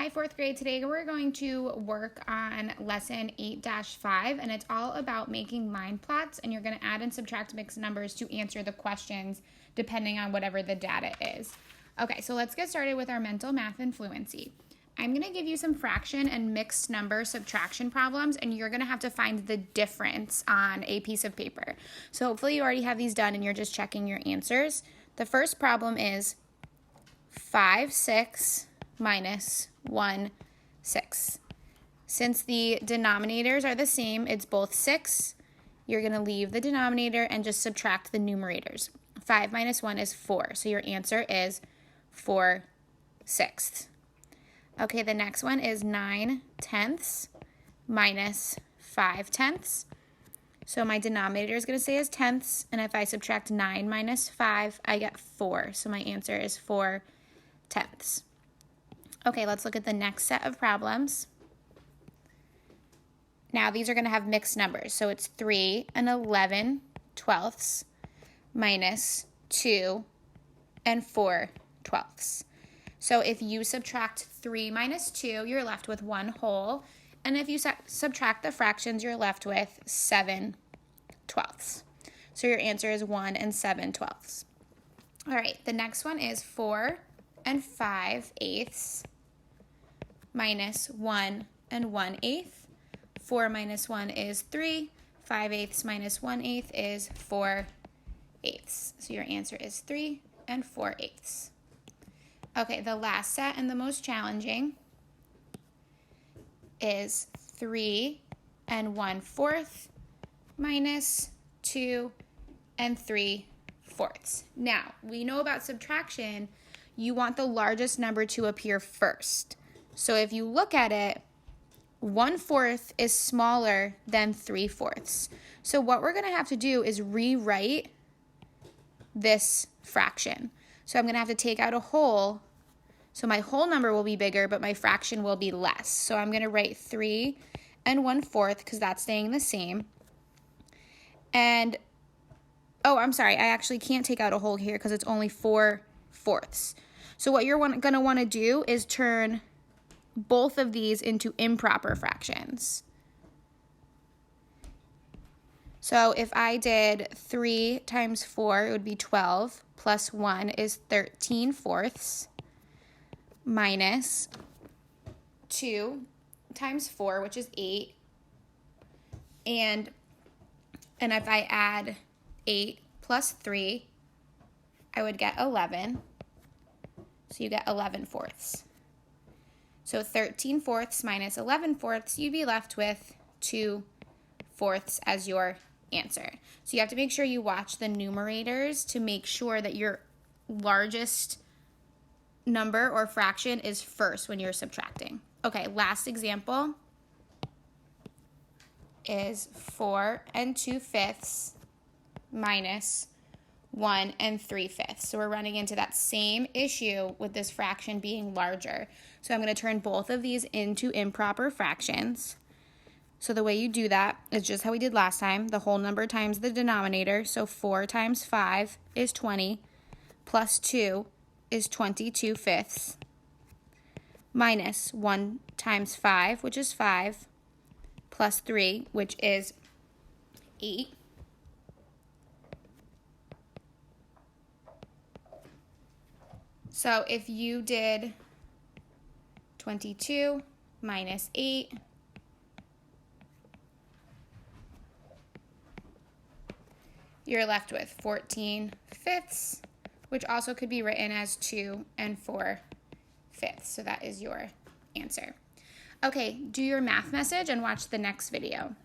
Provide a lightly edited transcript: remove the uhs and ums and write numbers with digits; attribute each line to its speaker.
Speaker 1: Hi, fourth grade. Today we're going to work on lesson 8-5, and it's all about making line plots, and you're going to add and subtract mixed numbers to answer the questions depending on whatever the data is. Okay, so let's get started with our mental math and fluency. I'm going to give you some fraction and mixed number subtraction problems, and you're going to have to find the difference on a piece of paper. So hopefully you already have these done and you're just checking your answers. The first problem is 5, 6 minus 1, 6. Since the denominators are the same, it's both 6. You're going to leave the denominator and just subtract the numerators. 5 minus 1 is 4, so your answer is 4/6. Okay, the next one is 9/10 minus 5/10. So my denominator is going to stay as tenths, and if I subtract 9 minus 5, I get 4. So my answer is 4/10. Okay, let's look at the next set of problems. Now these are going to have mixed numbers. So it's 3 and 11/12 minus 2 and 4/12. So if you subtract 3 minus 2, you're left with 1 whole. And if you subtract the fractions, you're left with 7/12. So your answer is 1 and 7/12. All right, the next one is 4 and 5/8 minus 1 and 1/8. 4 minus 1 is 3. 5/8 minus 1/8 is 4/8. So your answer is 3 and 4/8. Okay, the last set and the most challenging is 3 and 1/4 minus 2 and 3/4. Now, we know about subtraction, you want the largest number to appear first. So if you look at it, 1/4 is smaller than 3/4. So what we're going to have to do is rewrite this fraction. So I'm going to have to take out a whole. So my whole number will be bigger, but my fraction will be less. So I'm going to write 3 and 1/4 because that's staying the same. And, oh, I'm sorry, I actually can't take out a whole here because it's only 4/4. So what you're going to want to do is turn both of these into improper fractions. So if I did 3 times 4, it would be 12, plus 1 is 13/4, minus 2 times 4, which is 8, and if I add 8 plus 3, I would get 11, so you get 11/4. So 13/4 minus 11/4, you'd be left with 2/4 as your answer. So you have to make sure you watch the numerators to make sure that your largest number or fraction is first when you're subtracting. Okay, last example is 4 and 2/5 minus 1 and 3/5. So we're running into that same issue with this fraction being larger. So I'm going to turn both of these into improper fractions. So the way you do that is just how we did last time, the whole number times the denominator. So 4 times 5 is 20, plus 2 is 22/5, minus 1 times 5, which is 5, plus 3, which is 8. So if you did 22 minus 8, you're left with 14/5, which also could be written as 2 and 4/5. So that is your answer. Okay, do your math message and watch the next video.